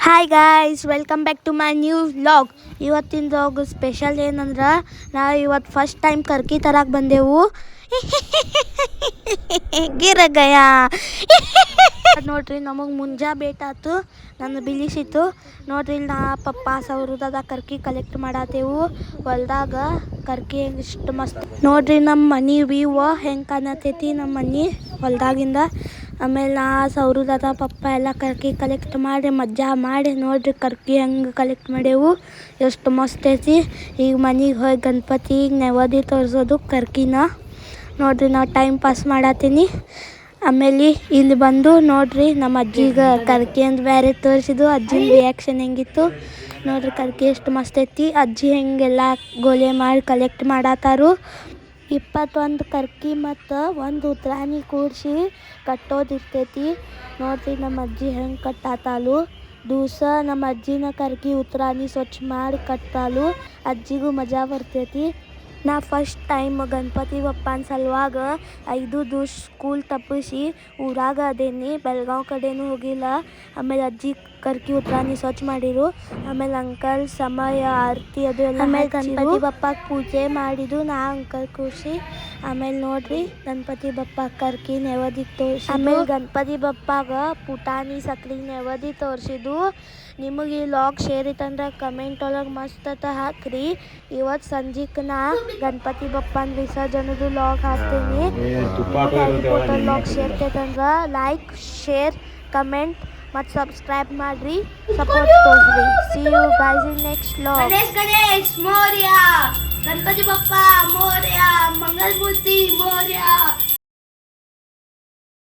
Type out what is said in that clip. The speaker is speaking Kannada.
Hi guys, welcome back to my new vlog. ಇವತ್ತಿನ ವ್ಲಾಗ್ ಸ್ಪೆಷಲ್ ಏನಂದ್ರೆ ನಾವು ಇವತ್ತು ಫಸ್ಟ್ ಟೈಮ್ ಕರ್ಕಿ ತರಕ್ಕೆ ಬಂದೆವು. ಗಿರಗಯ ನೋಡ್ರಿ, ನಮಗೆ ಮುಂಜಾ ಬೇಟಾತು, ನನ್ನ ಬಿಲಿಸಿತ್ತು ನೋಡ್ರಿ. ಇಲ್ಲಿ ನಾ ಪಪ್ಪ ಸೌರದಾಗ ಕರ್ಕಿ ಕಲೆಕ್ಟ್ ಮಾಡತ್ತೇವು ಹೊಲ್ದಾಗ. ಕರ್ಕಿ ಹೆಂಗೆ ಇಷ್ಟು ಮಸ್ತ್ ನೋಡ್ರಿ. ನಮ್ಮ ಮನೆ ವ್ಯೂ ಹೆಂಗೆ ಕಾಣತೈತಿ, ನಮ್ಮ ಮನೆ ಹೊಲ್ದಾಗಿಂದ. ಆಮೇಲೆ ನಾ ಸೌರದಾಗ ಪಪ್ಪ ಎಲ್ಲ ಕರ್ಕಿ ಕಲೆಕ್ಟ್ ಮಾಡಿ ಮಜಾ ಮಾಡಿ ನೋಡ್ರಿ. ಕರ್ಕಿ ಹೆಂಗೆ ಕಲೆಕ್ಟ್ ಮಾಡೇವು, ಎಷ್ಟು ಮಸ್ತ್ ಐತಿ. ಈಗ ಮನೆಗೆ ಹೋಗಿ ಗಣಪತಿಗೆ ನೈವೇದ್ಯ ತೋರಿಸೋದು ಕರ್ಕಿನ ನೋಡ್ರಿ. ನಾವು ಟೈಮ್ ಪಾಸ್ ಮಾಡತ್ತೀನಿ. ಆಮೇಲೆ ಇಲ್ಲಿ ಬಂದು ನೋಡ್ರಿ, ನಮ್ಮ ಅಜ್ಜಿಗೆ ಕರ್ಕಿ ಅಂತ ಬೇರೆ ತೋರಿಸಿದ್ದು. ಅಜ್ಜಿನ ರಿಯಾಕ್ಷನ್ ಹೆಂಗಿತ್ತು ನೋಡ್ರಿ. ಕರ್ಕಿ ಎಷ್ಟು ಮಸ್ತ್ ಐತಿ. ಅಜ್ಜಿ ಹೆಂಗೆಲ್ಲ ಗೋಲೆ ಮಾಡಿ ಕಲೆಕ್ಟ್ ಮಾಡತ್ತಾರು. 21 ಕರ್ಕಿ ಮತ್ತು ಒಂದು ಉತ್ರಾಣಿ ಕೂಡಿಸಿ ಕಟ್ಟೋದಿರ್ತೈತಿ ನೋಡ್ರಿ. ನಮ್ಮ ಅಜ್ಜಿ ಹೆಂಗೆ ಕಟ್ಟಾತಾಳು. ದಿವಸ ನಮ್ಮ ಅಜ್ಜಿನ ಕರ್ಕಿ ಉತ್ರಾಣಿ ಸ್ವಚ್ಛ ಮಾಡಿ ಕಟ್ಟಾಳು. ಅಜ್ಜಿಗೂ ಮಜಾ ಬರ್ತೈತಿ. ನಾ ಫಸ್ಟ್ ಟೈಮ್ ಗಣಪತಿ ಬಪ್ಪನ ಸಲುವಾಗ 5 ದಿವಸ ಸ್ಕೂಲ್ ತಪ್ಪಿಸಿ ಊರಾಗ ಅದೇನಿ, ಬೆಳಗಾವ್ ಕಡೆನೂ ಹೋಗಿಲ್ಲ. ಆಮೇಲೆ ಅಜ್ಜಿ ಕರ್ಕಿ ಉತ್ರಾಣಿ ಸ್ವಚ್ಛ ಮಾಡಿರು. ಆಮೇಲೆ ಅಂಕಲ್ ಸಮಯ ಆರತಿ ಅದು ಎಲ್ಲ. ಆಮೇಲೆ ಗಣಪತಿ ಬಪ್ಪಗೆ ಪೂಜೆ ಮಾಡಿದ್ದು ನಾ ಅಂಕಲ್ ಖುಷಿ. ಆಮೇಲೆ ನೋಡ್ರಿ, ಗಣಪತಿ ಬಪ್ಪ ಕರ್ಕಿ ನೈವೇದ್ಯಕ್ಕೆ ತೋರಿಸಿ. ಆಮೇಲೆ ಗಣಪತಿ ಬಪ್ಪಾಗ ಪುಟಾಣಿ ಸಕ್ರೆ ನೈವೇದ್ಯ ತೋರಿಸಿದ್ದು. ನಿಮಗೆ ಈ ಲಾಗ್ ಶೇರ್ ಇತ್ತಂದ್ರೆ ಕಮೆಂಟ್ ಒಳಗೆ ಮಸ್ತ್ ಅಂತ ಹಾಕ್ರಿ. ಇವತ್ತು ಸಂಜೆಗೆ ನಾ ಗಣಪತಿ ಬಪ್ಪನ ವಿಸರ್ಜನೆದು ಲಾಗ್ ಹಾಕ್ತೀನಿ. ಲಾಗ್ ಶೇರ್ ಇತ್ತಂದ್ರೆ ಲೈಕ್, ಶೇರ್, ಕಮೆಂಟ್ ಮತ್ತು ಸಬ್ಸ್ಕ್ರೈಬ್ ಮಾಡಿರಿ. ಸಪೋರ್ಟ್ ತೋರಿಸ್ರಿ. See you guys in next vlog. Ganesh Morya, Ganapati Bappa Morya, Mangal Murti Morya.